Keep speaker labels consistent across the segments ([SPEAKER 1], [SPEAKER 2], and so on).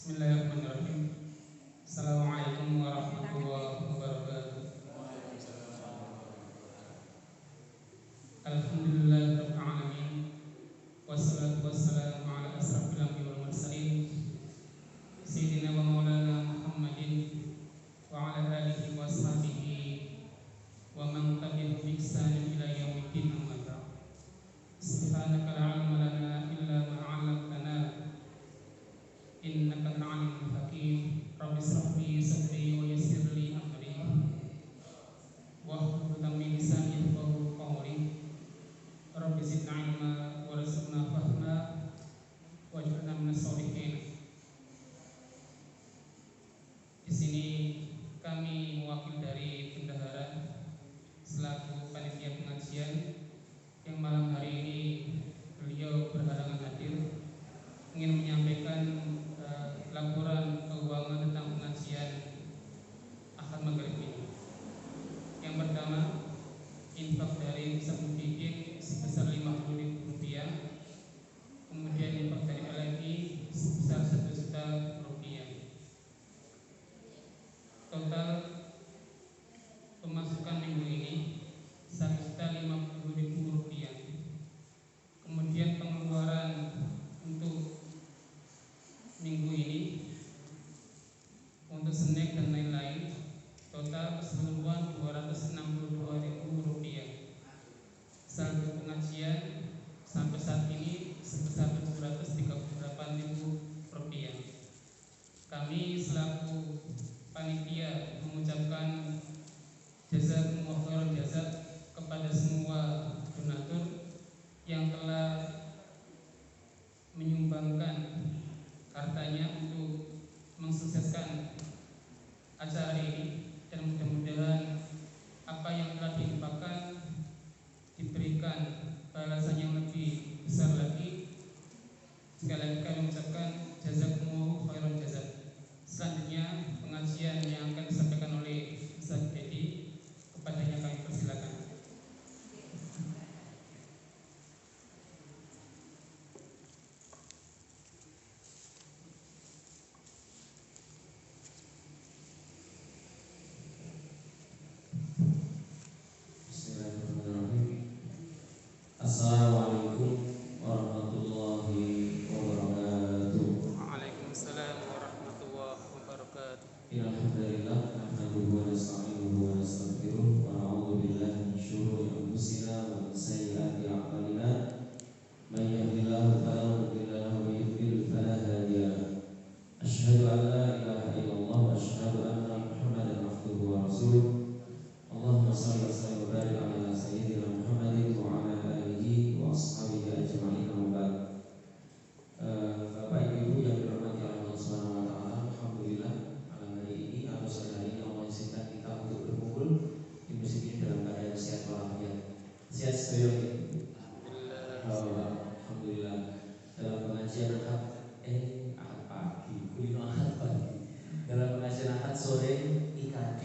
[SPEAKER 1] Bismillahirrahmanirrahim. Assalamualaikum warahmatullahi wabarakatuh. Alhamdulillahirabbil alamin. Wassalatu wassalamu ala asrofil anbiya'i wal mursalin sayyidina wa maulana Muhammadin wa ala alihi wa sahbihi wa man tabi'ahum bi ihsanin ila yaumiddin, amma ba'd. Subhanaka la ilma lana illa ma 'allamtana innaka antal alimul hakim. Rabbi shrah li sadri wa yassir li amri wahlul 'uqdatam min lisani yafqahu qawli. Rabbi zidna ilma warzuqna fahma waj'alna minas sholihin. Di sini kami mewakili dari bendahara selaku panitia pengajian yang malam hari ini beliau berhalangan hadir, ingin menyampaikan laporan keuangan tentang pengajian Ahad Maghrib ini. Yang pertama, infak dari Sabudidin sebesar Rp50.000, kemudian infak dari LMI sebesar Rp1 juta. Total pemasukan minggu ini Rp150.000. Kemudian pengeluaran untuk minggu ini untuk snack dan lain-lain total keseluruhan Rp262.000. Saldo pengajian sampai saat ini sebesar Rp738.000. Kami selaku panitia mengucapkan jazakumullahu khairan jazak kepada semua donatur yang telah menyumbangkan hartanya untuk mensukseskan acara ini, dan mudah-mudahan apa yang telah diinfakkan diberikan balasan yang lebih besar lagi. Sekali lagi kami mengucapkan jazakumullahu khairan jazak. Selanjutnya pengajian yang akan disampaikan oleh Ustaz Dedi, kepadanya kami persilakan.
[SPEAKER 2] Assalamualaikum warahmatullahi wabarakatuh.
[SPEAKER 1] Waalaikumsalam warahmatullahi wabarakatuh.
[SPEAKER 2] Alhamdulillah, nahmaduhu wa nasta'inuhu wa nastaghfiruh wa na'udzu billahi min syururi anfusina wa min sayyiati a'malina. May yahdihillahu fala mudilla lahu wa may yudlil fala hadiya lahu. Asyhadu an la ilaha illallah wa asyhadu anna Muhammadan abduhu wa rasuluh. Allahumma shalli wa sallim wa barik ala sayyidina Muhammadin wa ala alihi wa ashabihi ajma'in, amma ba'd. Bapak Ibu yang dirahmati Allah Subhanahu wa taala, alhamdulillah malam hari ini atau sore hari ini Allah izinkan kita untuk berkumpul di masjid ini dalam keadaan sehat walafiat. Sehat sekali. Alhamdulillah. Dalam pengajian Ahad pagi, kulino Ahad pagi. Dalam pengajian Ahad sore IKD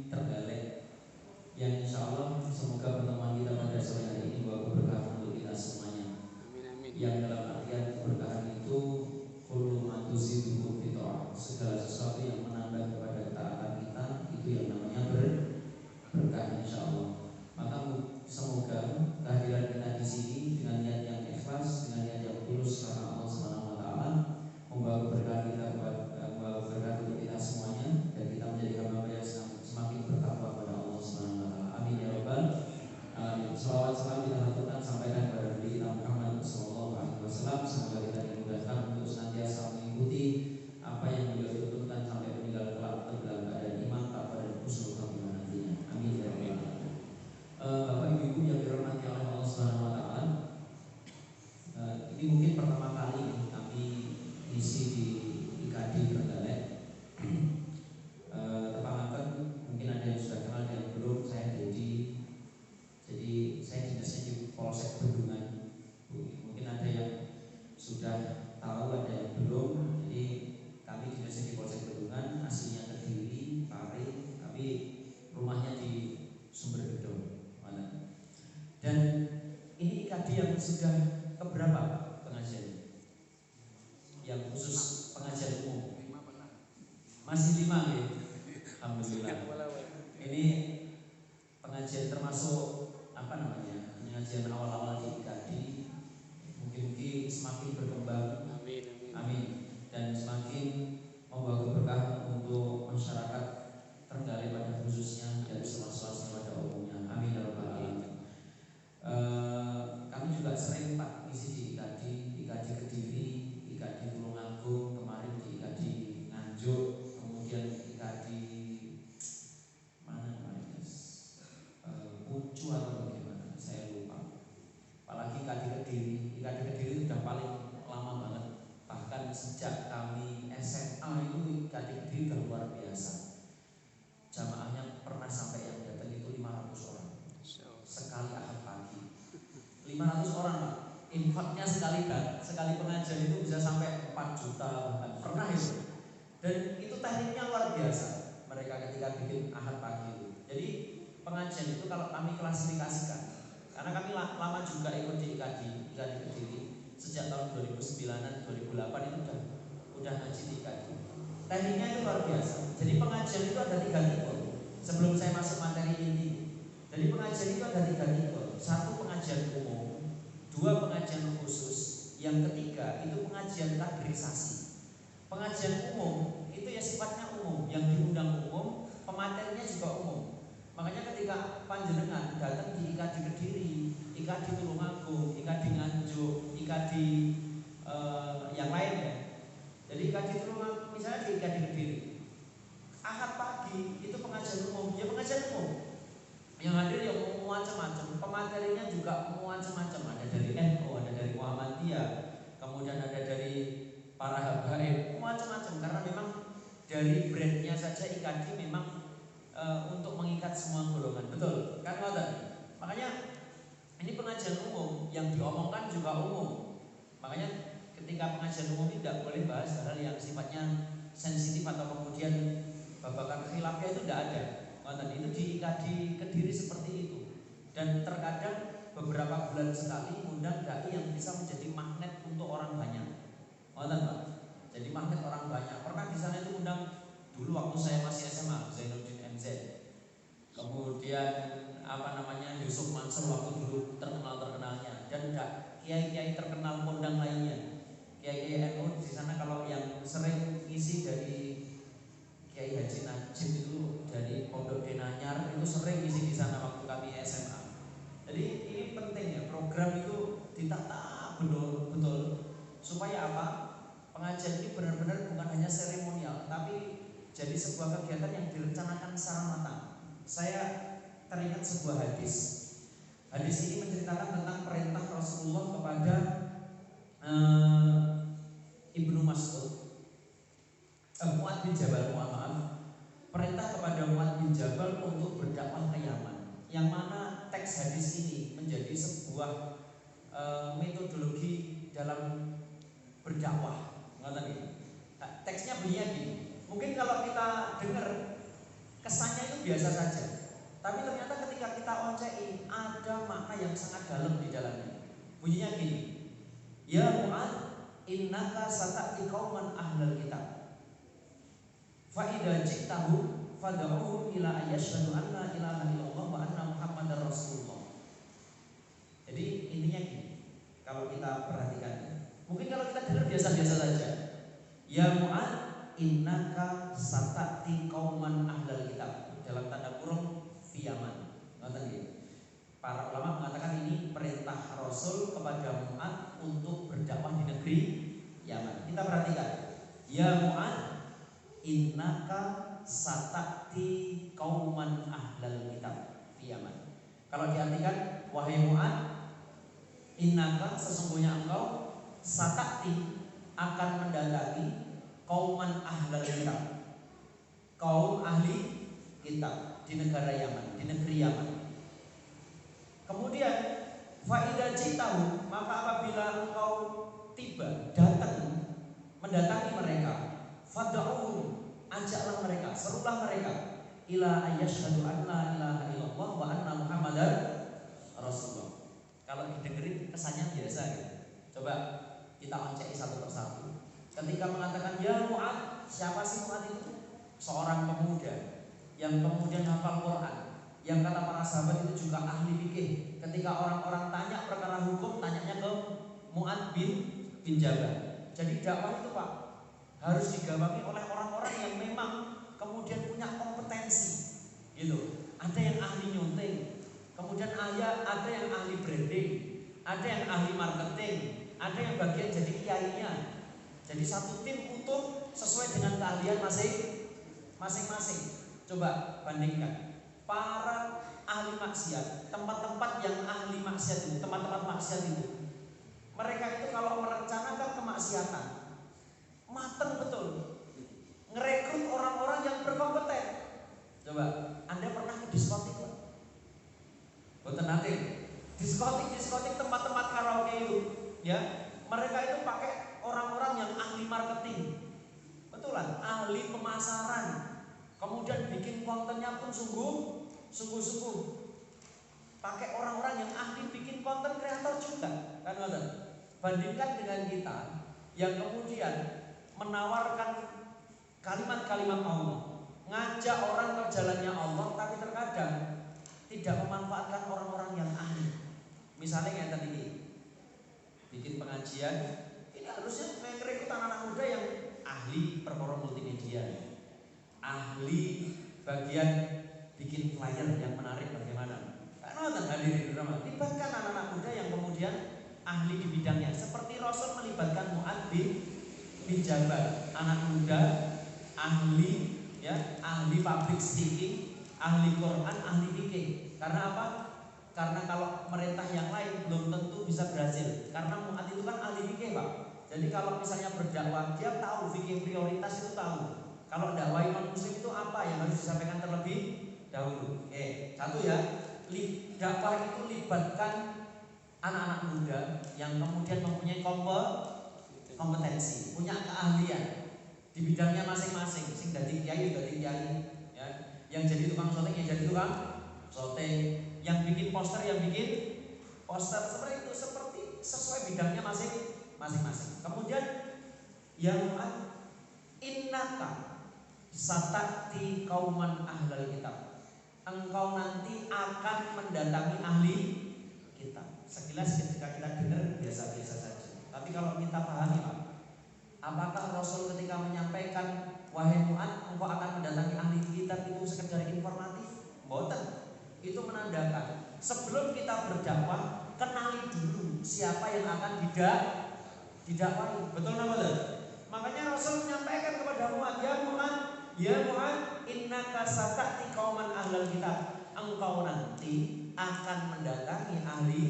[SPEAKER 2] Trenggalek, yang insya Allah semoga pertemuan kita pada sore hari ini membawa keberkahan untuk kita semuanya. Yang dalam artian keberkahan itu kullu ma tuzidu fitrah, segala sesuatu yang menambah kepada ketaatan kita itu yang namanya berkah insya Allah. Maka semoga kehadiran kita di sini dengan niat yang ikhlas, dengan niat yang tulus karena Allah Subhanahu wa taala, membawa keberkahan kita, membawa berkah untuk kita semuanya, dan kita menjadi hamba yang semakin bertakwa kepada Allah Subhanahu wa taala. Amin ya rabbal alamin. Salawat salam kita lakukan sampaikan kepada Nabi kita Muhammad sallallahu alaihi wasallam. Semoga kita dimudahkan untuk senantiasa mengikuti apa yang beliau tuntunkan sampai meninggal kelak dalam keadaan iman, takwa dan husnul khatimah nantinya. Amin ya rabbal alamin. Bapak Ibu yang dirahmati oleh Allah Subhanahu wa taala, ini mungkin pertama kali kami isi di IKD Trenggalek. Tepat mungkin ada yang sudah kenal dan belum. Saya jadi saya dinasnya di Polsek Bendungan. Mungkin ada yang sudah tahu, ada yang belum. Jadi kami dinasnya di Polsek Bendungan, aslinya Kediri, Pare, tapi rumahnya di Sumbergedong. Dan ini IKD yang sudah keberapa pengajian? Yang khusus pengajian umum Ini pengajian termasuk apa namanya? Pengajian awal-awal di IKADI. Mungkin semakin berkembang.
[SPEAKER 1] Amin.
[SPEAKER 2] Amin. Dan semakin membawa keberkahan untuk masyarakat Trenggalek pada khususnya dan seluas-luasnya pada umumnya. Amin ya rabbal alamin. Kami juga sering Pak ngisi di IKADI Kediri, IKADI Tulungagung, kemarin di IKADI Nganjuk, kemudian IKADI mana kemarin Pucu atau bagaimana, saya lupa. Apalagi IKADI Kediri itu sudah paling lama banget. Bahkan sejak kami SMA itu IKADI Kediri sudah luar biasa. Jamaahnya pernah sampai yang datang itu 500 orang sekali ahad pagi. 500 orang Pak. Infaknya sekali pengajian itu bisa sampai 4 juta bahkan pernah itu. Dan itu tekniknya luar biasa mereka ketika bikin ahad pagi itu. Jadi pengajian itu kalau kami klasifikasikan, karena kami lama juga ikut di IKADI Kediri sejak tahun 2009-an 2008 itu udah ngaji di IKADI. Tekniknya itu luar biasa. Jadi pengajian itu ada 3 tipe. Sebelum saya masuk materi ini, jadi pengajian itu ada 3 tipe. 1 pengajian umum, 2 pengajian khusus, yang ketiga itu pengajian kaderisasi. Pengajian umum itu ya sifatnya umum, yang diundang umum, pematerinya juga umum. Makanya ketika panjenengan datang di IKADI Kediri, IKADI Tulungagung, IKADI Nganjuk, IKADI yang lain ya. Jadi IKADI Tulungagung misalnya di IKADI Kediri, ahad pagi itu pengajian umum, ya pengajian umum. Yang hadir yang macam-macam, pematerinya juga macam-macam. Ada dari NU, ada dari Muhammadiyah, kemudian ada dari para habaib, macam-macam. Karena memang dari brandnya saja IKADI memang untuk mengikat semua golongan, betul kan ngoten. Makanya ini pengajian umum, yang diomongkan juga umum. Makanya ketika pengajian umum ini tidak boleh bahas hal yang sifatnya sensitif atau kemudian babakan khilafnya itu tidak ada. Ngoten, itu di IKADI Kediri seperti itu. Dan terkadang beberapa bulan sekali undang dai yang bisa menjadi magnet untuk orang banyak. Ngoten Pak. Jadi magnet orang banyak. Pernah di sana itu undang dulu waktu saya masih SMA, Zainuddin MZ. Kemudian Yusuf Mansur waktu dulu terkenalnya, dan kiai-kiai terkenal kondang lainnya. Kiai NU di sana kalau yang sering isi dari Kiai Haji Najib itu dari Pondok Denanyar itu sering isi di sana waktu kami SMA. Jadi ini penting ya, program itu ditata betul supaya apa? Pengajian ini benar-benar bukan hanya seremonial, tapi jadi sebuah kegiatan yang direncanakan secara matang. Saya teringat sebuah hadis. Hadis ini menceritakan tentang perintah Rasulullah kepada Ibnu Mas'ud, Mu'adz bin Jabal, perintah kepada Mu'adz bin Jabal untuk berdakwah ke Yaman. Yang mana teks hadis ini menjadi sebuah metodologi dalam berdakwah. Teksnya bunyinya gini. Mungkin kalau kita dengar kesannya itu biasa saja, tapi ternyata ketika kita oncei ada makna yang sangat dalam di dalamnya. Bunyinya gini: Ya Mu'adz, innaka sata'ti qauman ahlal kitab, fa idza ji'tahum fad'uhum ila ayyashhadu an la ilaha illallah wa anna muhammadar rasulullah. Jadi intinya gini, kalau kita perhatikan, mungkin kalau kita dengar biasa-biasa saja. Ya Mu'adz, innaka sata'ti qauman ahlal kitab, dalam tanda kurung fi Yaman. Para ulama mengatakan ini perintah Rasul kepada Mu'adz untuk berdakwah di negeri Yaman. Kita perhatikan. Ya Mu'adz, innaka sata'ti qauman ahlal kitab fi Yaman. Kalau diartikan, wahai Mu'adz, innaka sesungguhnya engkau sata'ti akan mendatangi kauman ahlal kitab, kaum ahli kitab di negara Yaman, di negeri Yaman. Kemudian faidah citahu, maka apabila engkau tiba, datang, mendatangi mereka, fad'uhum, ajaklah mereka, serulah mereka, ila ayyashhadu an la ilaha illallah wa anna muhammadar rasulullah. Kalau didengerin kesannya biasa gitu. Coba kita onceki satu persatu. Ketika mengatakan ya Mu'adz, siapa sih Mu'adz itu? Seorang pemuda
[SPEAKER 3] yang kemudian hafal Quran, yang kata para sahabat itu juga ahli fikih. Ketika orang-orang tanya perkara hukum, tanyanya ke Mu'adz bin Jabal. Jadi dakwah itu Pak harus digawangi oleh orang-orang yang memang kemudian punya kompetensi, gitu. Ada yang ahli nyunting, kemudian ada yang ahli branding, ada yang ahli marketing, ada yang bagian jadi kiainya. Jadi satu tim utuh sesuai dengan keahlian masing-masing. Coba bandingkan para ahli maksiat, tempat-tempat yang ahli maksiat itu, tempat-tempat maksiat itu, mereka itu kalau merencanakan kemaksiatan mateng betul, ngerekrut orang-orang yang berkompeten. Coba, Anda pernah ke diskotik nggak? Betul nanti, diskotik tempat-tempat karaoke itu, ya, mereka itu pakai orang-orang yang ahli marketing, betulan, ahli pemasaran, kemudian bikin kontennya pun sungguh-sungguh, pakai orang-orang yang ahli bikin konten kreator juga, kan betul? Bandingkan dengan kita yang kemudian menawarkan kalimat-kalimat Allah, ngajak orang ke jalannya Allah, tapi terkadang tidak memanfaatkan orang-orang yang ahli. Misalnya kayak tadi bikin pengajian, ini harusnya merekrut anak-anak muda yang ahli perkara multimedia, ahli bagian bikin flyer yang menarik bagaimana. Karena hadirin drama, libatkan anak-anak muda yang kemudian ahli di bidangnya. Seperti Rasul melibatkan Mu'adz bin Jabal, anak muda ahli, ya, ahli public speaking, ahli Quran, ahli fikih. Karena apa? Karena kalau merintah yang lain belum tentu bisa berhasil. Karena Mu'adz itu kan ahli fikih Pak. Jadi kalau misalnya berdakwah, dia tahu fikih prioritas itu tahu. Kalau dakwah non muslim itu apa yang harus disampaikan terlebih dahulu. Satu ya, dakwah itu libatkan anak-anak muda yang kemudian mempunyai kompetensi, punya keahlian di bidangnya masing-masing. Sing dadi kiai, ya. Yang jadi tukang syuting, yang jadi tukang syuting, yang bikin poster, seperti itu, seperti sesuai bidangnya masing-masing. Kemudian yang innaka satati kauman ahlal kitab, engkau nanti akan mendatangi ahli kitab. Sekilas ketika kita dengar biasa-biasa saja, tapi kalau kita pahami Pak, apakah Rasul ketika menyampaikan wahai Mu'adz engkau akan mendatangi ahli kitab itu sekedar informatif? Mboten. Itu menandakan sebelum kita berdakwah, kenali dulu siapa yang akan didakwahi. Betul nggak betul? Makanya Rasul menyampaikan kepada Mu'adz, ya Mu'adz, innaka satati qauman ahlal kitab, engkau nanti akan mendatangi ahli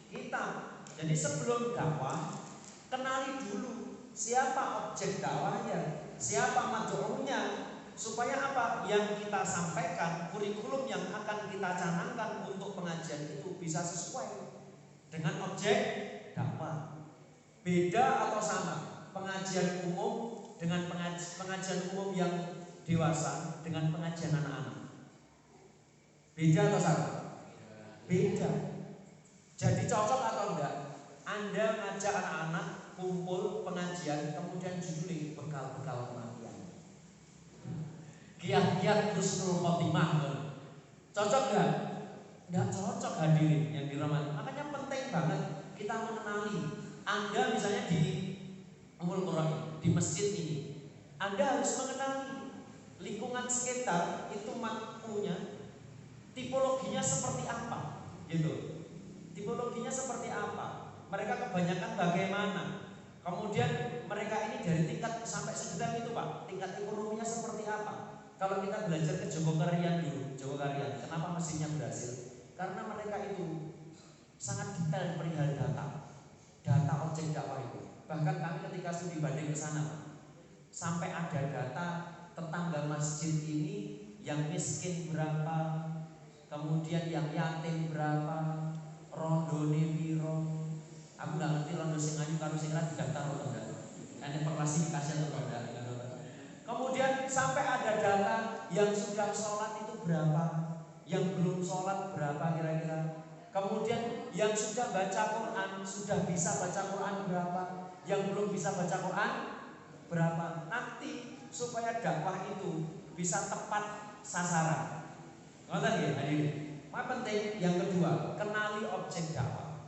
[SPEAKER 3] kitab. Jadi sebelum dakwah, kenali dulu siapa objek dakwahnya, siapa mad'unya, supaya apa yang kita sampaikan, kurikulum yang akan kita canangkan untuk pengajian itu bisa sesuai dengan objek dakwah. Beda atau sama pengajian umum dengan pengajian umum yang dewasa dengan pengajian anak-anak? Beda atau sama? Beda. Jadi cocok atau enggak? Anda ngajak anak-anak kumpul pengajian, kemudian judulnya bekal-bekal kematian, kiat-kiat husnul khotimah, cocok enggak? Enggak cocok hadirin yang dirahmati. Makanya penting banget kita mengenali. Anda misalnya di Ummul Qura, di masjid ini, Anda harus mengenali lingkungan sekitar itu makmunya, tipologinya seperti apa, gitu. Tipologinya seperti apa? Mereka kebanyakan bagaimana? Kemudian mereka ini dari tingkat sampai sedang itu Pak, tingkat ekonominya seperti apa? Kalau kita belajar ke Jogokarian dulu, kenapa mesinnya berhasil? Karena mereka itu sangat detail perihal data objek dakwah itu. Bahkan kami ketika studi banding ke sana, sampai ada data tetangga masjid ini yang miskin berapa, kemudian yang yatim berapa, rondone piro. Aku nggak ngerti rondo sing ayu karo sing ra didaftar atau enggak. Ada klasifikasi atau enggak. Kemudian sampai ada data yang sudah sholat itu berapa, yang belum sholat berapa kira-kira. Kemudian yang sudah baca Quran, sudah bisa baca Quran berapa, yang belum bisa baca Quran berapa. Nanti supaya dakwah itu bisa tepat sasaran. Ngoten nggih hadirin. Yang penting yang kedua, kenali objek dakwah.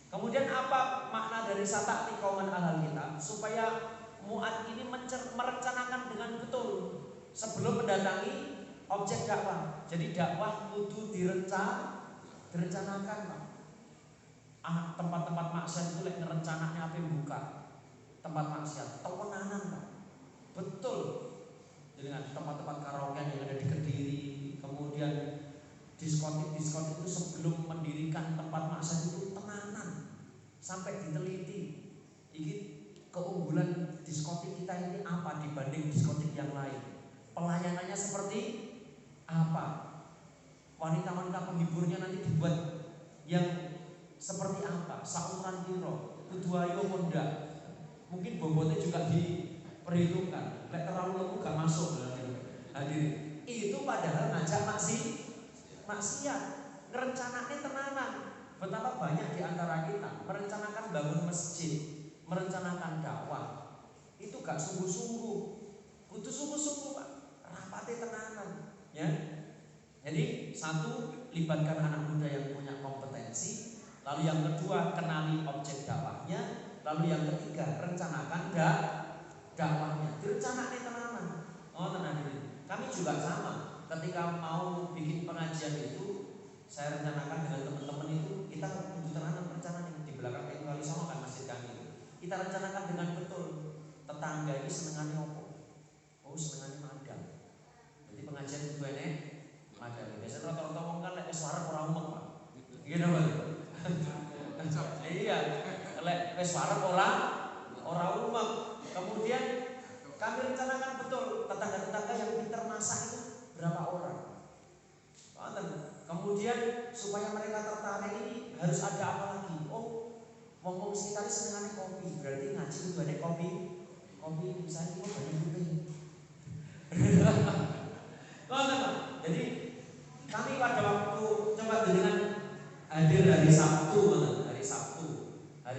[SPEAKER 3] Kemudian apa makna dari sata'ti qauman alal kitab? Supaya mu'ad ini merencanakan dengan betul sebelum mendatangi objek dakwah. Jadi dakwah kudu direncanakan, Pak. Tempat-tempat maksiat itu lek ngerencananya apa yang buka tempat maksiat tewenanan, Pak. Betul. Dengan tempat-tempat karaoke yang ada di Kediri, kemudian diskotik itu sebelum mendirikan tempat maksiat itu tenanan sampai diteliti. Ini keunggulan diskotik kita ini apa dibanding diskotik yang lain? Pelayanannya seperti apa? Wanita-wanita penghiburnya nanti dibuat yang seperti apa? Sauran piro, kudu ayo mondha. Mungkin bobotnya juga diperhitungkan. Lek terlalu lemu gak masuk. Hadirin, itu padahal ngajak maksiat. Ngerencananya tenanan. Betapa banyak di antara kita merencanakan bangun masjid, merencanakan dakwah. Itu gak sungguh-sungguh. Kudu sungguh-sungguh, Pak. Rapate tenanan, ya. Jadi satu, libatkan anak muda yang punya kompetensi. Lalu yang kedua, kenali objek dakwahnya. Lalu yang ketiga, rencanakan dakwahnya. Direncanakan tenanan. Oh tenan ini. Kami juga sama. Ketika mau bikin pengajian itu, saya rencanakan dengan teman-teman itu, kita kudu tenanan perencanaan di belakang itu kali sama kan masjid kami. Kita rencanakan dengan betul. Tetangga ini senengannya apa? Oh senengannya madang. Jadi pengajian itu enek madang. Biasanya rata-rata ngomong kan lek suara ora umum, Pak. Gitu Pak. Iya, lek wis warep ora umum. Kemudian kami rencanakan betul tetangga-tetangga yang pintar masak itu berapa orang. Kemudian supaya mereka tertarik ini harus ada apa lagi? Oh, ngomong sekitar senengannya kopi, berarti ngaji itu ada kopi misalnya kok banyak kuping. Jadi kami pada waktu coba dengan hadir hari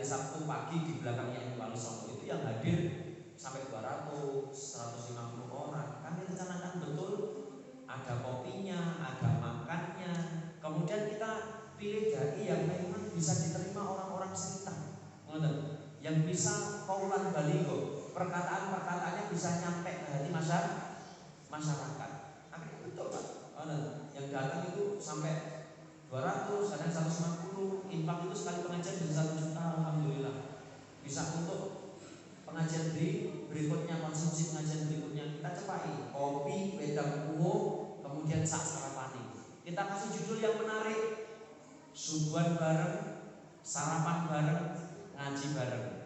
[SPEAKER 3] Sabtu pagi di belakangnya Wali Songo itu yang hadir sampai 200, 150 orang. Kami rencanakan betul ada kopinya, ada makannya. Kemudian kita pilih dai yang memang bisa diterima orang-orang sekitar. Yang bisa kaulan baligo, perkataan-perkataannya bisa nyampe ke hati masyarakat. Akhirnya betul, Pak. Yang datang itu sampai 200, kadang 150. Infak itu sekali pengajian bisa 1 juta, alhamdulillah. Bisa untuk pengajian berikutnya, konsumsi pengajian berikutnya kita cepai kopi, wedang umum, kemudian sak sarapani. Kita kasih judul yang menarik, subuhan bareng, sarapan bareng, ngaji bareng.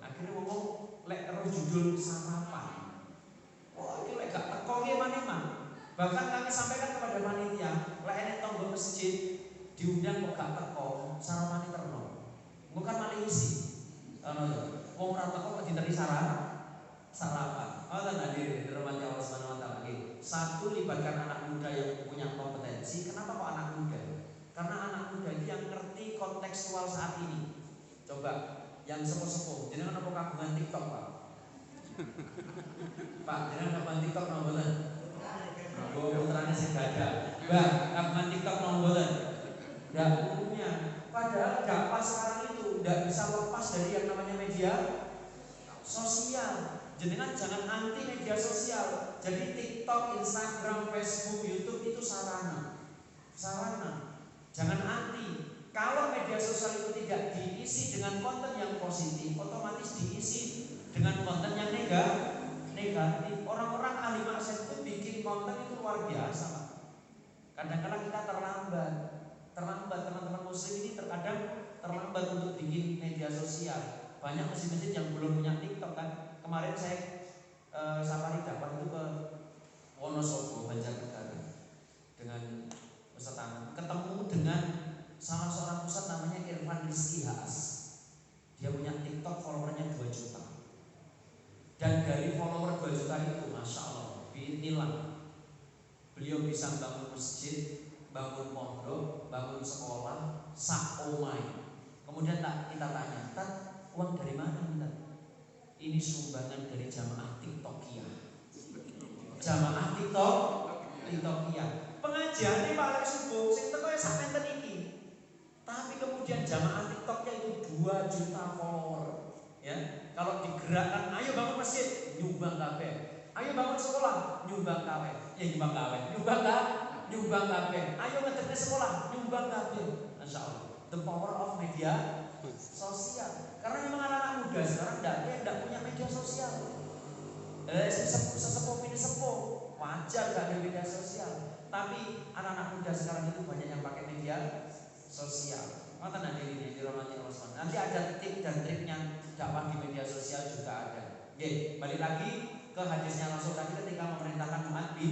[SPEAKER 3] Akhirnya ngomong lek terus judul sarapan. Oh ini lek gak teko ki maneh. Bahkan kami sampaikan kepada panitia, lek enek tonggo masjid diundang kok gak teko, sarapane terno. Engko kan malih isi. Wong ora teko kok diteri sarapan. Ngoten hadirin dirahmati Allah Subhanahu wa taala. Satu, libatkan anak muda yang punya kompetensi. Kenapa kok anak muda? Karena anak muda itu yang ngerti kontekstual saat ini. Coba yang sepuh-sepuh, jenengan apa kagungan TikTok, Pak? Pak, jenengan kagungan TikTok napa mboten? Oh, putrane sing gada. Mbak, kagungan TikTok napa mboten? Ndak umumnya. Padahal dakwah sekarang itu tidak bisa lepas dari yang namanya media sosial. Jenengan jangan anti media sosial. Jadi TikTok, Instagram, Facebook, YouTube itu sarana. Jangan anti. Kalau media sosial itu tidak diisi dengan konten yang positif, otomatis diisi dengan konten yang negatif. Orang-orang ahli maksiat itu bikin konten itu luar biasa. Kadang-kadang kita terlambat. Teman-teman muslim ini terkadang terlambat untuk bikin media sosial. Banyak masjid-masjid yang belum punya TikTok kan. Kemarin saya safari dapat itu ke Wonosobo, Banjarnegara dengan peserta, ketemu dengan salah seorang ustadz namanya Irfan Rizky Haas. Dia punya TikTok followernya 2 juta. Dan dari follower 2 juta itu, masya Allah, biinilah beliau bisa bangun masjid, bangun pondok, bangun sekolah, sak omai. Kemudian kita tanya, Tat, uang dari mana Tat? Ini sumbangan dari jamaah TikTokia. Jamaah TikTok Litokia. Pengajian ini paling subuh, sing teko ya sak menten iki. Tapi kemudian jamaah TikToknya itu 2 juta follower. Ya, kalau digerakkan, ayo bangun masjid, nyumbang kabeh. Ayo bangun sekolah, nyumbang kabeh. Ya nyumbang kabeh, nyumbang kabeh. Ayo ngedekne sekolah, nyumbang kabeh. Masya Allah. The power of media sosial. Karena memang anak-anak muda sekarang tidak punya media sosial. Sesepuh ini sepuh, wajar gak ada media sosial. Tapi anak-anak muda sekarang itu banyak yang pakai media sosial. Maka nanti ini dirahmati Allah SWT. Nanti ada tip dan triknya dakwah di media sosial juga ada. Oke, balik lagi ke hadisnya Rasul tadi ketika memerintahkan Mu'adz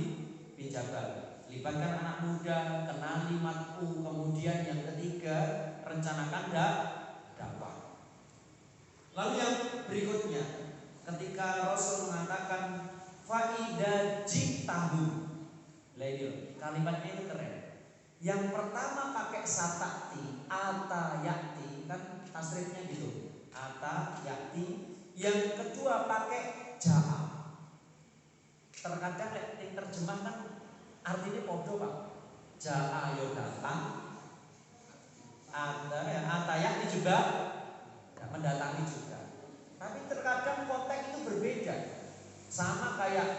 [SPEAKER 3] bin Jabal. Libatkan anak muda, kenali matku, kemudian yang ketiga rencanakan dakwah. Lalu yang berikutnya, ketika Rasul mengatakan faida jitahu, kalimatnya itu keren. Yang pertama pakai satakti, ata yakti, kan tasrifnya gitu, ata yakti. Yang kedua pakai jaa. Terkadang yang terjemah kan artinya podo pak. Jaa yo datang, ata yakti juga mendatangi juga. Tapi terkadang konteks itu berbeda. Sama kayak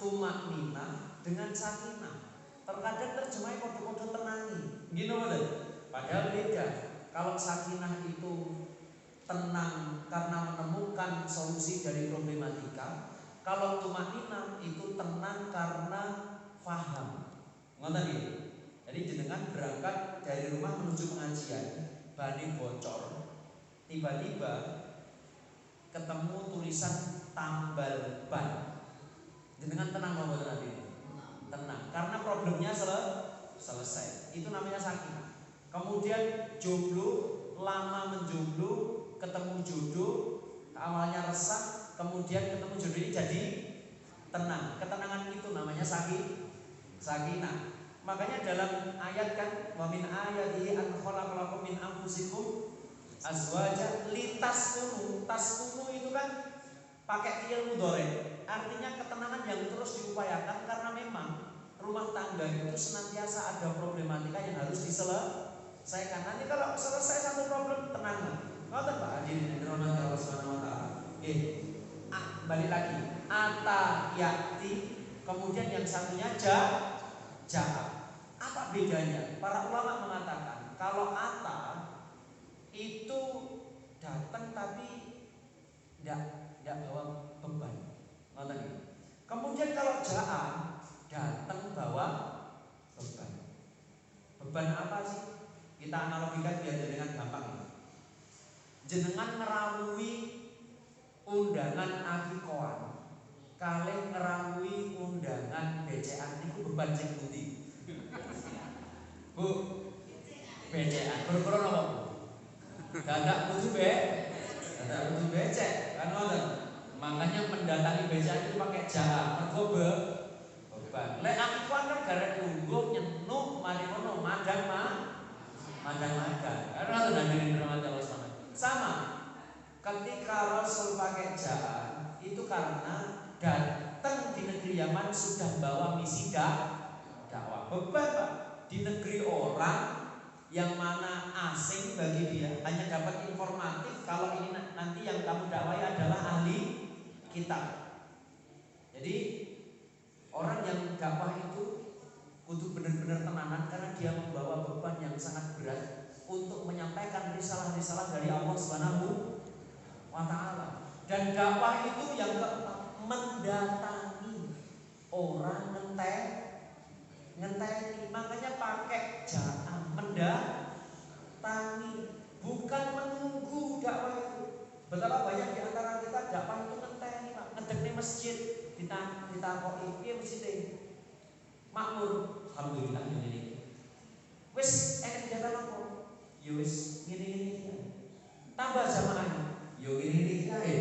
[SPEAKER 3] tumak nina dengan sakinah. Terkadang terjemahnya kode-kode tenangi, gini betul. Padahal beda. Kalau sakinah itu tenang karena menemukan solusi dari problematika. Kalau tumanina itu tenang karena faham. Ngerti gitu. Jadi jenengan berangkat dari rumah menuju pengajian, bani bocor, tiba-tiba ketemu tulisan tambal ban. Jenengan tenang mau betul nanti. Tenang, karena problemnya selesai. Itu namanya sakinah. Kemudian jomblo, lama menjomblo, ketemu jodoh, awalnya resah, kemudian ketemu jodoh ini jadi tenang. Ketenangan itu namanya sakinah. Makanya dalam ayat kan, wa min ayatihi an khalaqalakum min anfusikum azwaja litaskunu. Taskunu itu kan pakai fi'il mudhari. Artinya ketenangan yang terus diupayakan karena memang rumah tangga itu senantiasa ada problematika yang harus diselesaikan. Nanti kalau selesai satu problem tenang. Ngoten Pak hadirin yang dirahmati Allah Subhanahu wa taala. Balik lagi. Ata yakti, kemudian yang satunya ja'a. Apa bedanya? Para ulama mengatakan kalau ata itu datang tapi tidak bawa beban. Kemudian kalau ja'a datang bawa beban. Beban apa sih? Kita analogikan biar jenengan gampang ya. Jenengan ngerawuhi undangan akikoan, kalih ngerawuhi undangan BCA niku beban sing pundi? Bu, BCA. Berkoro napa, Bu? Dadak kudu becek, kan ngoten. Makanya mendatangi BCA itu pakai ja'a, mergo beban. Lek akikoan kan garek lungguh nyenuk mari ngono madang. Karena itu hadirin dirahmati Allah SWT. Sama, ketika Rasul pakai ja'a itu karena datang di negeri Yaman sudah bawa misi dakwah. Beban Pak, di negeri orang yang mana asing bagi dia, hanya dapat informatif kalau ini nanti yang kamu dakwai adalah ahli kitab. Jadi orang yang dakwah itu kudu benar-benar tenanan karena dia membawa beban yang sangat berat untuk menyampaikan risalah-risalah dari Allah Subhanahu wa taala. Dan dakwah itu yang keempat, mendatangi orang, ngenteni. Makanya pakai ja'a, mendatangi, bukan menunggu dakwah itu. Betapa banyak di antara kita dakwah itu ngenteni, Pak. Ngedekne masjid, ditakoki piye masjid makmur. Alhamdulillah ini. Wis enek kegiatan apa? Ya wis ngene-ngene. Tambah jamaahnya. Yo ngene-ngene kae.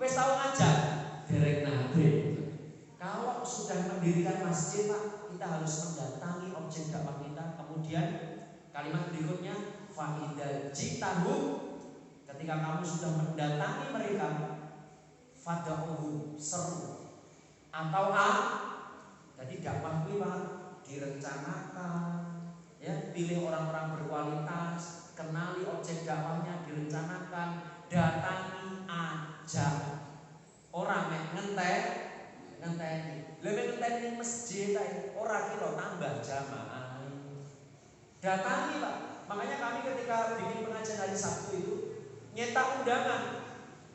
[SPEAKER 3] Wis tau ngajak derek nate. Kalau sudah mendirikan masjid, Pak, kita harus mendatangi objek dakwah kita. Kemudian kalimat berikutnya faida jitahu, ketika kamu sudah mendatangi mereka, fada'uhum, seru atau jadi dakwah kuwi Pak direncanakan, ya, pilih orang-orang berkualitas, kenali objek dakwahnya, direncanakan, datangi, ajak. Orang ngenteni. Lebih ngenteni masjid ae, ora kira tambah jamaah. Datangi, Pak. Makanya kami ketika bikin pengajian hari Sabtu itu nyetak undangan.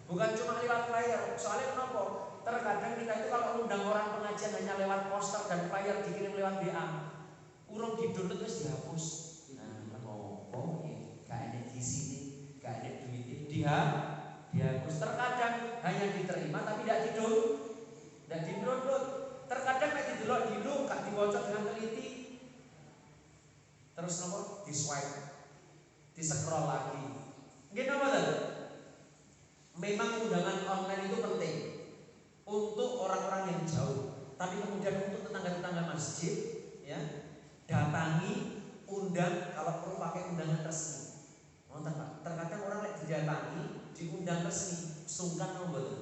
[SPEAKER 3] Bukan cuma lewat flyer. Soalnya kenapa? Terkadang kita itu kalau undang orang pengajian hanya lewat poster dan flyer dikirim lewat WA, urung di-download terus dihapus. Nah, kenapa gak ada di sini, gak ada duitnya, dihapus. Terkadang hanya diterima tapi tidak di-download. Terkadang nek didelok dulu gak diwaca dengan teliti. Terus nopo? Di-swipe, di-scroll lagi. Nggih napa to? Memang undangan online itu penting untuk orang-orang yang jauh, tapi kemudian untuk tetangga-tetangga masjid, ya, datangi, undang, kalau perlu pakai undangan resmi. Nonton Pak, terkadang orang lek didatangi, diundang resmi, sungkan mboten?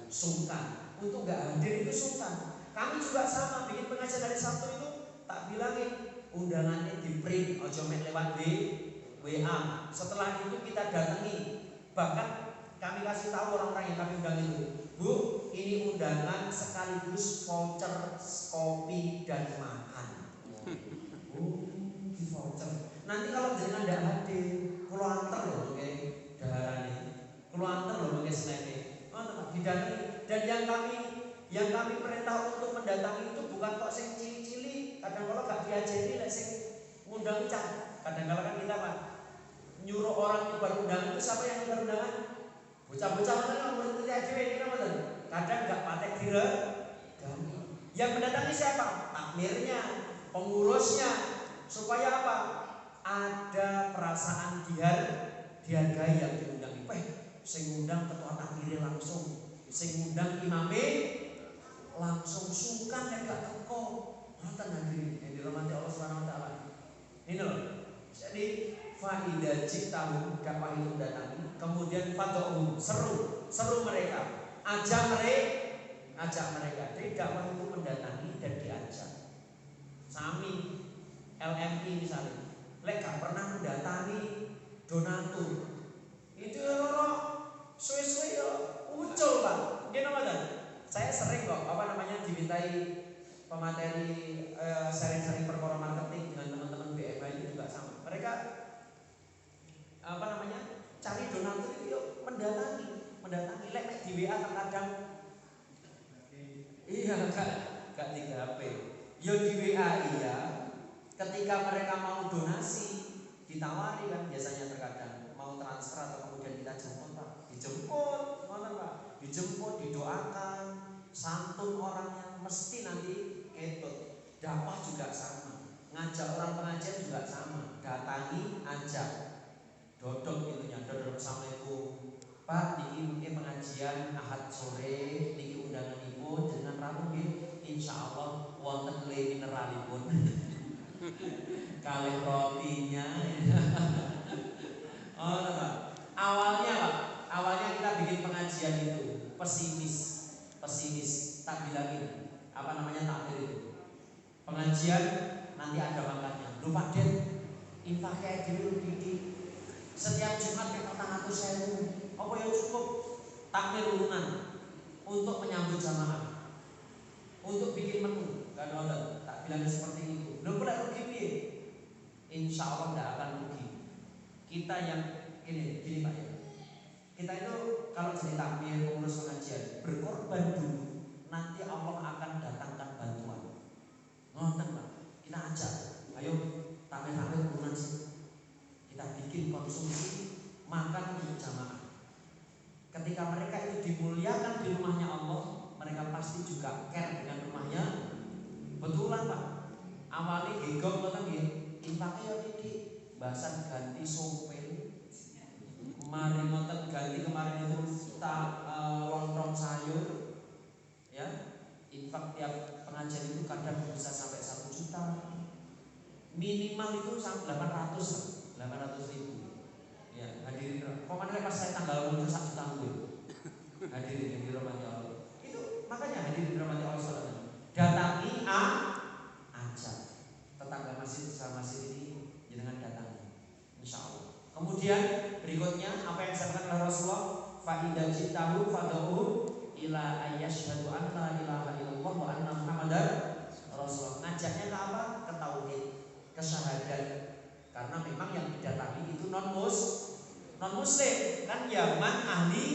[SPEAKER 3] Sungkan, untuk nggak hadir itu sungkan. Kami juga sama, bikin pengajian hari Sabtu itu tak bilangin undangannya di print, ojo mek lewat WA. Setelah itu kita datangi, bahkan kami kasih tahu orang-orang yang kami undang itu, Bu, ini undangan sekaligus voucher kopi dan makan. Di voucher. Nanti kalau jangan tidak hadir, kulo anter loh, oke, daharannya, kulo anter loh, oke, snacknya. Didatangi. Dan yang kami perintah untuk mendatangi itu bukan kok sing cili-cili. Kadang kalau gak diajari, lek sing ngundang cah. Kadang-kadang kan kita Pak nyuruh orang nyebar undangan itu, siapa yang nyebar undangan? Bocah-bocah mana yang ngerti aja ini kan? Kadang nggak patek diregani. Yang mendatangi siapa? Takmirnya, pengurusnya, supaya apa? Ada perasaan dihargai yang diundang. Sing ngundang ketua takmirnya langsung, sing ngundang imame langsung, sungkan nek gak teko. Ngoten hadirin yang dirahmati Allah Subhanahu wa taala. Ini loh. Jadi faidah ciptamu dakwah itu mendatangi, kemudian fadhum, seru mereka, ajak mereka. Jadi dakwah itu mendatangi dan diajak. Sami LMI misalnya, lek gak pernah mendatangi donatur, itu loro suwe-suwe yo muncul Pak. Nggih napa ta? Saya sering kok dimintai pemateri sharing-sharing perkara marketing dengan teman-teman BMA ini juga sama. Mereka cari donatur itu yuk mendatangi lek di WA terkadang iya gak 3HP yo di WA iya, ketika mereka mau donasi ditawari kan, biasanya terkadang mau transfer atau kemudian kita jemput Pak, dijemput didoakan, santun orangnya mesti nanti ketut. Dakwah juga sama, ngajak orang pengajian juga sama, datangi, ajak, dodok itunya, dodok assalamualaikum Pak, niki pengajian Ahad sore, niki undangan ibu dengan ramu nggih, insyaallah wonten le mineralipun kalih rotinya. Oh, Pak. Awalnya kita bikin pengajian itu pesimis, tak bilangin takdir itu. Pengajian nanti ada makannya. Lho Pak Den, infaknya dulu didik. Setiap Jumat kita 400.000. Apa yang cukup? Takmir urunan untuk menyambut jamaah, untuk bikin menu. Kan ada, tak bilangin seperti itu. Lho kok rugi piye? Insyaallah tidak akan rugi. Kita yang gini Pak ya. Kita itu kalau jadi takmir, pengurus pengajian, berkorban dulu, nanti Allah akan datangkan bantuan. Ngoten Pak. Kita ajak, ayo takmir urunan sih. Kita bikin konsumsi makan untuk jamaah. Ketika mereka itu dimuliakan di rumahnya Allah, mereka pasti juga care dengan rumahnya. Betulan Pak. Awalnya gegong ngoten nggih. Impake yo titik, bahasan ganti sopel. Mari ngoten ganti kemarin itu lontong sayur. Ya. Infak tiap pengajian itu kadang bisa sampai 1 juta. Minimal itu sampai 800.000. Ya, hadirin. Pokoknya pas saya tanggal 1 juta gue. Hadirin yang dirahmati Allah. Itu makanya hadirin dirahmati Allah. Datangi ajak. Kemudian berikutnya apa yang disampaikan oleh Rasulullah, fa idza jitahu fad'u ila ayyashhadu an la ilaha illallah wa anna muhammadar rasulullah. Ngajaknya ke apa? Ke tauhid, ke syahadat. Karena memang yang didatangi itu non muslim kan Yaman ahli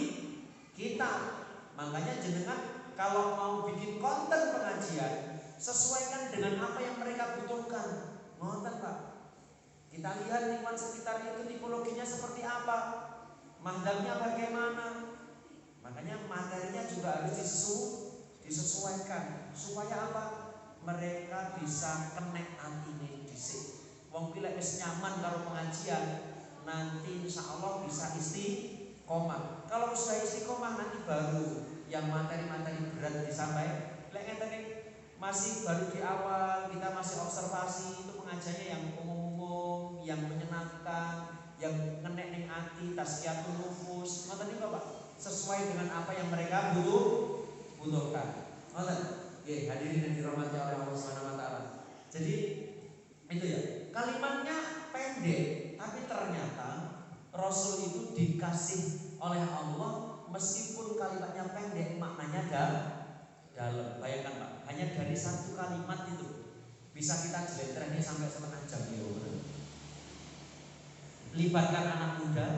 [SPEAKER 3] kita. Makanya jenengan kalau mau bikin konten pengajian sesuaikan dengan apa yang mereka butuhkan. Ngoten Pak. Kita lihat lingkungan sekitar itu tipologinya seperti apa, madhabnya bagaimana. Makanya materinya juga harus disesuaikan supaya apa? Mereka bisa connect antine dhisik. Wong pilek wis nyaman kalau pengajian, nanti insya Allah bisa istiqomah. Kalau sudah istiqomah nanti baru yang materi-materi berat disampaikan. Lek ngeten masih baru di awal, kita masih observasi, itu pengajiannya yang umum-umum, yang menyenangkan, yang ngenek ning ati, tazkiyatun nufus. Ngoten niku Pak, sesuai dengan apa yang mereka butuhkan. Ngoten. Nggih, hadirin yang dirahmati oleh Allah Subhanahu wa taala. Jadi itu ya, kalimatnya pendek, tapi ternyata Rasul itu dikasih oleh Allah meskipun kalimatnya pendek, maknanya dalam. Bayangkan Pak, hanya dari satu kalimat itu bisa kita jelentrehnya sampai setengah jam ya. Libatkan anak muda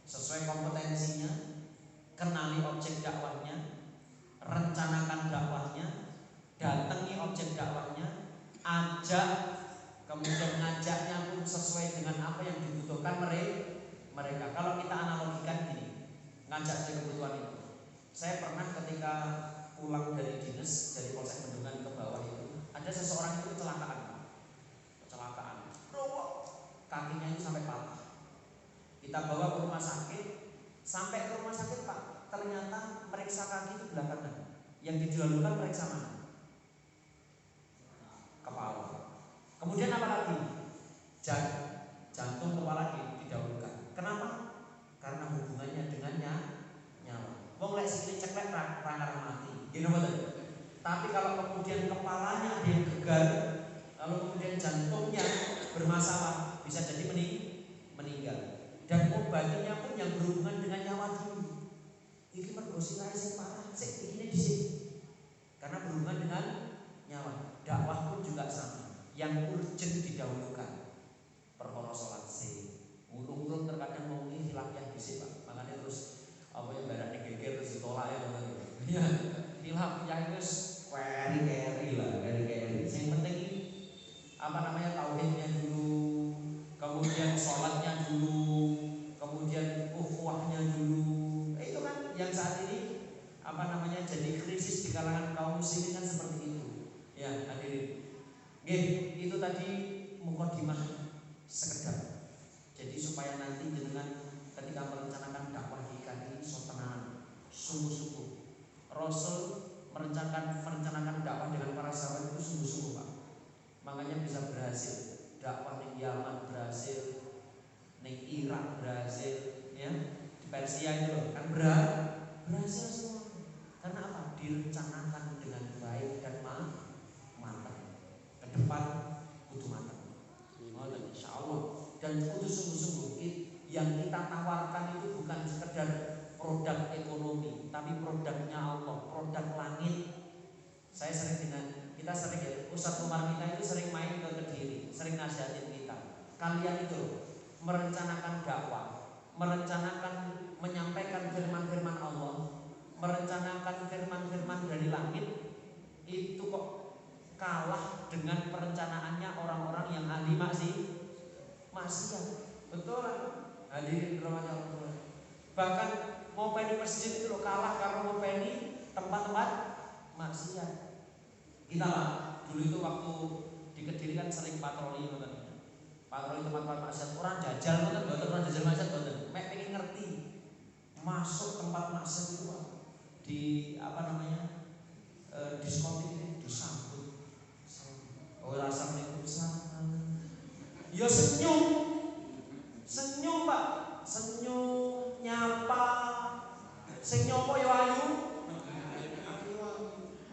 [SPEAKER 3] sesuai kompetensinya, kenali objek dakwahnya, rencanakan dakwahnya, datangi objek dakwahnya, ajak, kemudian ngajaknya pun sesuai dengan apa yang dibutuhkan mereka. Kalau kita analogikan gini, ngajak dari kebutuhan itu. Saya pernah ketika pulang dari dinas dari Polsek Bendungan ke bawah itu, ada seseorang itu kecelakaan, kakinya itu sampai patah. Kita bawa ke rumah sakit, sampai ke rumah sakit Pak, ternyata meriksa kaki itu belakangan. Yang didahulukan meriksa mana? Kepala. Kemudian apa lagi? Jantung, kepala didahulukan. Kenapa? Karena hubungannya dengan nyawa. Wong lek sikile ceklek ra mati. Gini betul. Tapi kalau kemudian kepalanya ada yang gegar, lalu kemudian jantungnya bermasalah, bisa jadi meninggal. Dan obatnya pun yang berhubungan dengan nyawa dulu. Ini mergo sirahe sing parah, sik iki dhisik. Karena berhubungan dengan nyawa. Dakwah pun juga sama. Yang urgent didahulukan. Perkara salat sik. Urung-urung terkadang mau ini hilafiyah dhisik, Pak. Makanya terus apa yang barang geger terus ditolak ya ngoten. Ya, hilafiyah wis keri lah, keri. Yang penting apa namanya tauhidnya dulu, kemudian sholatnya dulu, kemudian ukhuwahnya dulu. Itu kan yang saat ini apa namanya jadi krisis di kalangan kaum muslimin kan seperti itu. Ya, hadirin. Nggih, itu tadi mukadimah sekedar. Jadi supaya nanti jenengan ketika merencanakan dakwah di IKI sotenan sungguh-sungguh. Rasul merencanakan dakwah dengan para sahabat itu sungguh-sungguh Pak. Makanya bisa berhasil. Dakwah di Yaman berhasil, di Irak berhasil, ya di Persia itu loh kan berhasil semua. Karena apa? Direncanakan dengan baik dan matang. Ke depan kudu matang. Insya Allah. Dan kudu sungguh-sungguh. Yang kita tawarkan itu bukan sekedar produk ekonomi, tapi produknya Allah, produk langit. Saya kita sering ya, Ustadz Umar kita itu sering main ke Kediri, sering nasihatin kita. Kalian itu merencanakan dakwah, merencanakan menyampaikan firman-firman Allah, merencanakan firman-firman dari langit, itu kok kalah dengan perencanaannya orang-orang yang ahli maksiat. Betul kan? Hadirin rahmatnya Allah. Bahkan mau pengen masjid itu loh kalah karena mau pengen tempat-tempat maksiat. Kita lah dulu itu waktu di Kediri kan sering patroli patroli tempat-tempat maksiat, orang jajal orang jajal maksiat mek pengen ngerti masuk tempat maksiat itu Pak. Di apa namanya diskotik ini disambut rasa menikmati ya senyum Pak, senyum nyapa sing nyopo yo ayu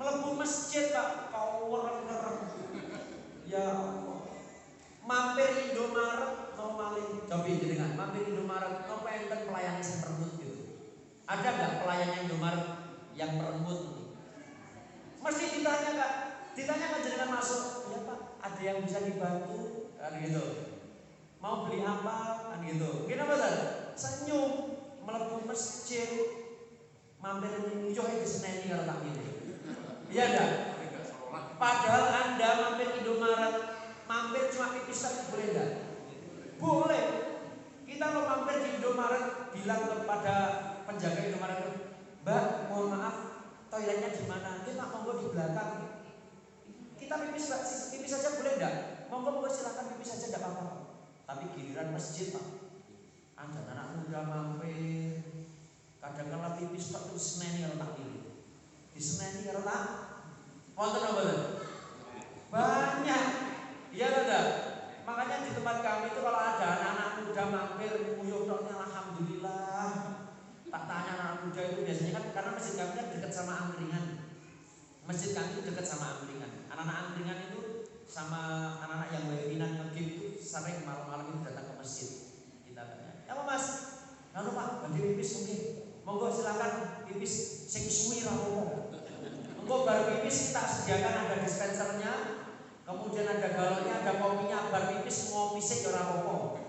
[SPEAKER 3] mlebu masjid Pak kau wereng-wereng ya Allah mampir Indomaret mau maling coba jenengan mampir Indomaret apa enten pelayan sing peremut gitu. Ada nggak pelayan Indomaret yang peremut? Mesti ditanya Kak, ditanya kan jenengan masuk, ya Pak, ada yang bisa dibantu kan gitu. Mau beli apa kan gitu. Kenapa Pak? Senyum, mlebu masjid, mampir nyuyoh di Seneni karo tak ngene. Iya enggak? Padahal Anda mampir Indomaret, mampir cuma pipis tak boleh enggak? Boleh. Kita lo mampir di Indomaret bilang kepada penjaga Indomaret, Mbak, mohon maaf, toiletnya di mana? Dia Pak, monggo di belakang. Kita pipis saja boleh enggak? Monggo silakan pipis saja enggak apa-apa. Tapi giliran masjid Pak, ada anak muda mampir, kadang-kadang pipis tak di Seneni karo tak pilih. Di Seneni karo tak wonten apa? Banyak. Iya enggak? Makanya di tempat kami itu kalau ada anak-anak muda mampir nguyuh toknya alhamdulillah. Tak tanya anak muda itu biasanya kan karena masjid kami kan dekat sama angkringan. Masjid kami dekat sama angkringan. Anak-anak angkringan itu sama anak-anak yang wewinan ngegim itu sering malam-malam itu datang ke masjid. Kita tanya, "Apa Mas? Lalu Pak, badhe pipis mungkin. Monggo silakan pipis sing suwi ra apa-apa." Monggo bar pipis kita sediakan ada dispensernya. Kemudian ada galonnya, ada kopinya, bar pipis ngopi sik ora apa-apa.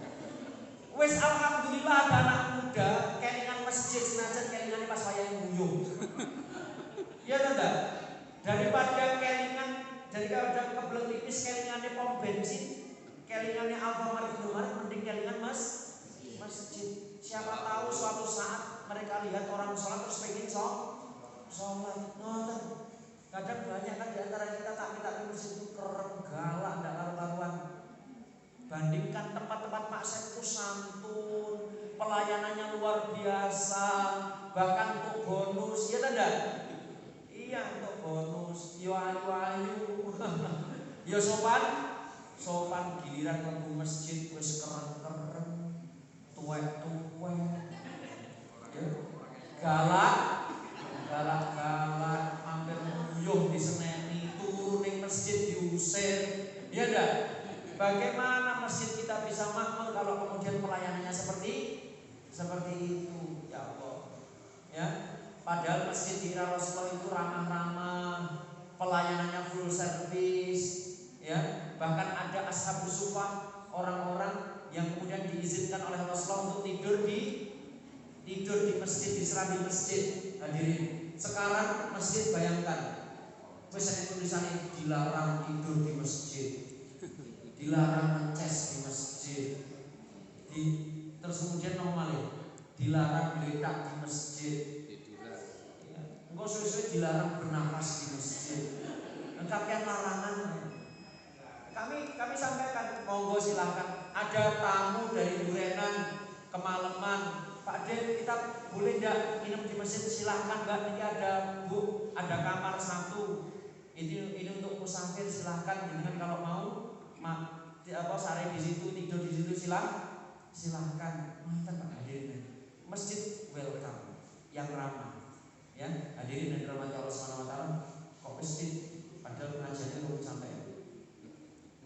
[SPEAKER 3] Wis alhamdulillah ada anak muda kelingan masjid senajan kelingane pas wayah nguyuh. Iya ta enggak? Daripada kelingan daripada kebelet pipis kelingane pom bensin, kelingane Alfamart Indomaret mending kelingan masjid. Siapa tahu suatu saat mereka lihat orang sholat terus pengen sholat. Ngoten. Kadang banyak kan di antara kita tapi masjid itu kerem galak ndak karu-karuan. Bandingkan tempat-tempat maksiat itu santun, pelayanannya luar biasa, bahkan untuk bonus, ya tidak? Iya untuk bonus, yo ayu-ayu, yo sopan giliran mlebu masjid wis keren-keren, tuwek-tuwek, ya. galak, hampir nguyuh di Seneni, turun ning masjid diusir, ya tidak? Bagaimana masjid kita bisa makmur kalau kemudian pelayanannya seperti itu, ya Allah. Ya, padahal masjid di Rasulullah itu ramah-ramah, pelayanannya full service, ya. Bahkan ada ashabus sufah, orang-orang yang kemudian diizinkan oleh Rasulullah untuk tidur di masjid, diserambi masjid. Hadirin, sekarang masjid bayangkan, misalnya tulisannya dilarang tidur di masjid, dilarang ngeces di masjid, terus kemudian normal dilarang geletak di masjid, engkau suwe-suwe dilarang bernafas di masjid. Lengkapkan larangan. Kami sampaikan, monggo silahkan. Ada tamu dari Durenan kemalaman, Pak Den, kita boleh enggak nginep di masjid? Silahkan Mbak, ini ada Bu, ada kamar satu. Ini untuk musafir, silahkan. Dengan kalau mau sare di situ, tidur di situ, silahkan. Mantan Pak hadirin. Masjid welcome, yang ramah. Ya, hadirin dan dirahmati Allah Subhanahu wa taala. Kok masjid padahal pengajiannya belum sampai.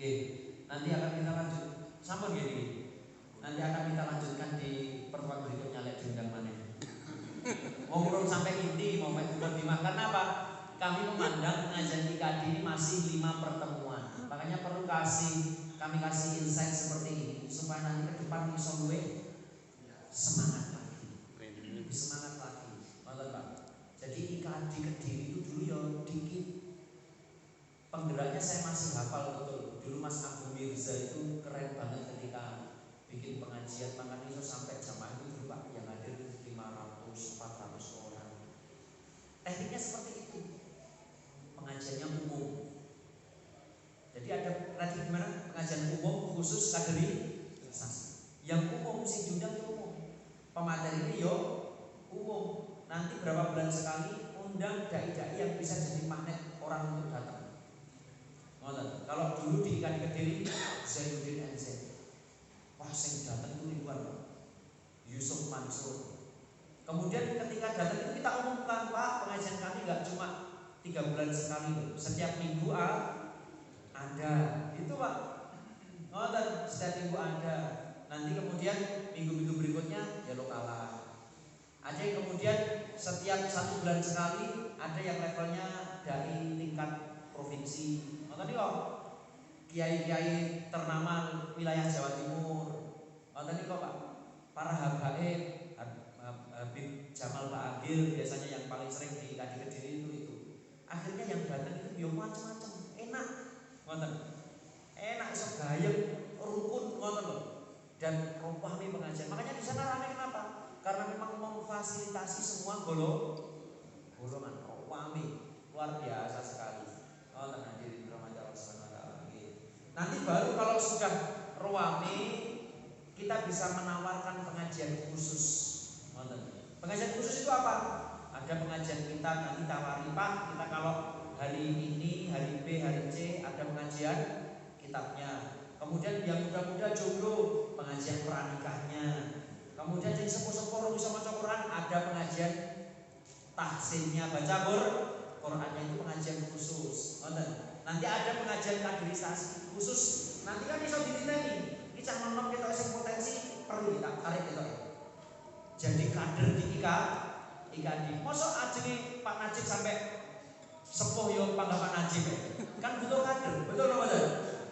[SPEAKER 3] Oke, nanti akan kita lanjut. Sama gini. Nanti akan kita lanjutkan di pertemuan berikutnya lek diundang maneh. Mau belum sampai inti, mau dimakan apa? Kami memandang pengajian IKD ini masih 5 pertemuan. Makanya perlu kami kasih insight seperti ini supaya nanti ke depan bisa luwih semangat lagi. Lebih semangat lagi. Nonton Pak. Jadi IKD Kediri itu dulu ya dikit. Penggeraknya saya masih hafal betul. Dulu Mas Abu Mirza itu keren banget ketika bikin pengajian, makanya itu sampai jamaah itu dulu Pak yang hadir 500-400 orang. Tekniknya seperti itu. Pengajiannya umum. Jadi ada tadi gimana? Pengajian umum khusus kaderisasi. Yang umum sih diundang itu umum. Pemateri ini yo umum. Nanti berapa bulan sekali undang dai-dai yang bisa jadi magnet orang untuk datang. Kalau dulu di IKD Kediri Zainuddin NZ, wah sing datang itu ribuan, Yusuf Mansur. Kemudian ketika datang itu kita umumkan, Pak, pengajian kami nggak cuma 3 bulan sekali loh, setiap minggu ada, itu Pak. Setiap minggu ada. nanti kemudian minggu-minggu berikutnya ya lokalan. Ada yang kemudian setiap 1 bulan sekali, ada yang levelnya dari tingkat provinsi. Makanya kok kiai-kiai ternama wilayah Jawa Timur, makanya kok Pak, para habaib, Habib Jamal Ba'agil biasanya yang paling sering di Kediri itu. Akhirnya yang datang itu yo macam-macam, enak, ngoten. Enak iso gayeng, rukun ngoten loh. Dan rupane pengajian. Makanya di sana ramai kenapa? Karena memang memfasilitasi semua golongan rupane luar biasa sekali. Ngoten hadirin rahmat Allah Subhanahu wa taala. Nanti baru kalau sudah ruame kita bisa menawarkan pengajian khusus. Pengajian khusus itu apa? Ada pengajian kita nanti tawari, Pak, kita kalau hari ini, hari B, hari C ada pengajian kitabnya. Kemudian yang muda-muda jomblo, pengajian pranikahnya. Kemudian yang sepuh-sepuh bisa maca Quran, ada pengajian tahsinnya, baca Qurannya, itu pengajian khusus. Nanti ada pengajian kaderisasi khusus. Nanti kan bisa dititeni. Iki cah nom kita sing potensi perlu kita tarik kita. Jadi kader di IKD. Mosok ajenge Pak Najib sampai sepuh yo panggah Pak Najib. Kan butuh kader, betul apa betul?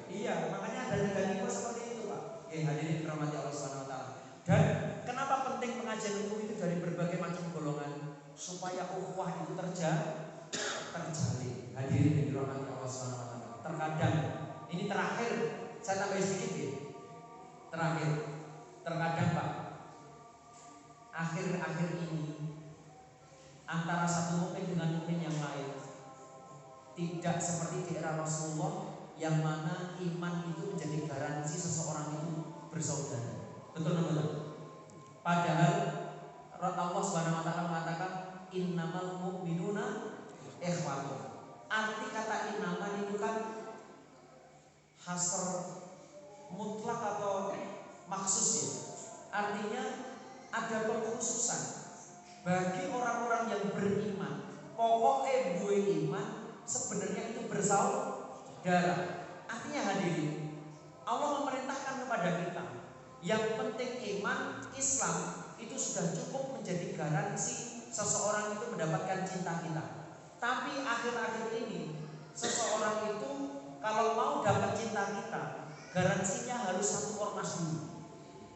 [SPEAKER 3] Iya, makanya ada negara seperti itu, Pak. Hadirin dirahmati Allah Subhanahu wa taala. Dan kenapa penting pengajian umum itu dari berbagai macam golongan supaya ukhuwah itu terjalin. Hadirin dirahmati Allah Subhanahu wa taala. Terkadang ini terakhir saya tambah sedikit ya. Terkadang Pak, akhir-akhir ini antara satu mukmin dengan mukmin yang lain tidak seperti di era Rasulullah yang mana iman itu menjadi garansi seseorang itu bersaudara. Betul betul. Padahal Allah Subhanahu wa taala mengatakan innamal mu'minuna ikhwatun. Arti kata innamal itu kan hasr mutlak atau maksus ya. Artinya ada pengkhususan bagi orang-orang yang beriman. Pokoknya gue iman sebenarnya itu bersaudara. Artinya hadirin, Allah memerintahkan kepada kita yang penting iman Islam itu sudah cukup menjadi garansi seseorang itu mendapatkan cinta kita. Tapi akhir-akhir ini seseorang itu kalau mau dapat cinta kita, garansinya harus satu ormas dulu,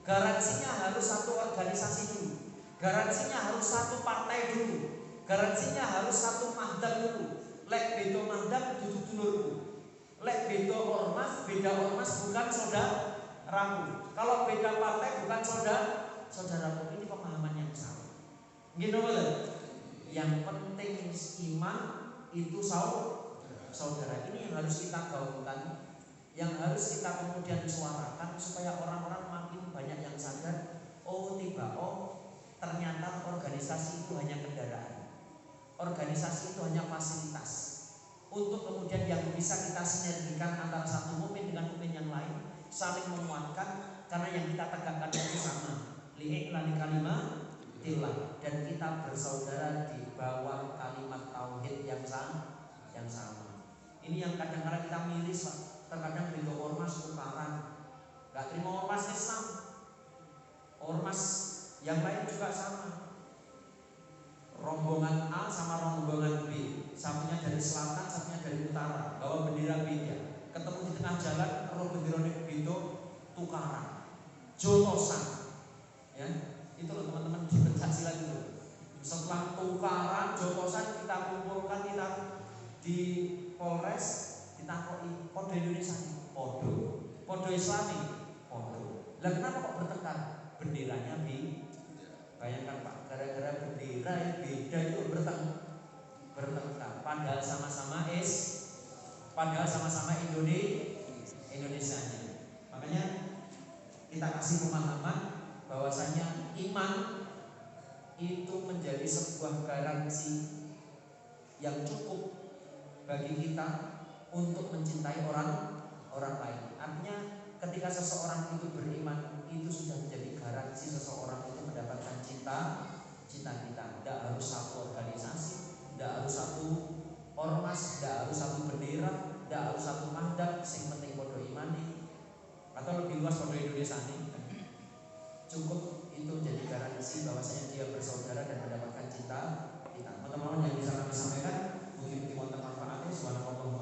[SPEAKER 3] garansinya harus satu organisasi dulu, garansinya harus satu partai dulu, garansinya harus satu mahdam dulu. Lek beda mahdam duduk dulurku, lek beda ormas bukan saudaramu, kalau beda partai bukan saudaramu. Ini pemahaman yang salah. Gitu betul. Yang penting iman itu saudara. Ini yang harus kita gaungkan, yang harus kita kemudian suarakan supaya orang-orang makin banyak yang sadar. Ternyata organisasi itu hanya kendaraan, organisasi itu hanya fasilitas untuk kemudian yang bisa kita sinergikan antara satu mukmin dengan mukmin yang lain, saling menguatkan karena yang kita tegakkan itu sama, li'i'lani kalimatillah, dan kita bersaudara di bawah kalimat tauhid yang sama. Ini yang kadang-kadang kita miris, Pak. Terkadang beda ormas tukaran, nggak terima ormas Islam, ormas yang lain juga sama. Rombongan A sama rombongan B, satunya dari selatan, satunya dari utara, bawa bendera beda. Ketemu di tengah jalan, kalau bendera beda, tukaran, jotosan. Ya, itu loh teman-teman di Pencaksilat itu. Setelah tukaran, jotosan, kita kumpulkan, kita di Polres, ditakoi podo Indonesia, podo Islami, podo. Lah kenapa kok bertengkar? Benderanya bayangkan Pak, gara-gara bendera yang beda itu bertengkar. Padahal sama-sama Indonesianya. Makanya kita kasih pemahaman bahwasanya iman itu menjadi sebuah garansi yang cukup bagi kita untuk mencintai orang lain. Artinya ketika seseorang itu beriman, itu sudah menjadi garansi seseorang itu mendapatkan cinta kita. Tidak harus satu organisasi, tidak harus satu ormas, tidak harus satu bendera, tidak harus satu mandat, yang penting podo imani, atau lebih luas podo Indonesia ini. cukup itu jadi garansi bahwasanya dia bersaudara dan mendapatkan cinta kita. Teman-teman yang bisa kami sampaikan, mungkin wonten manfaatnya. Subhanallah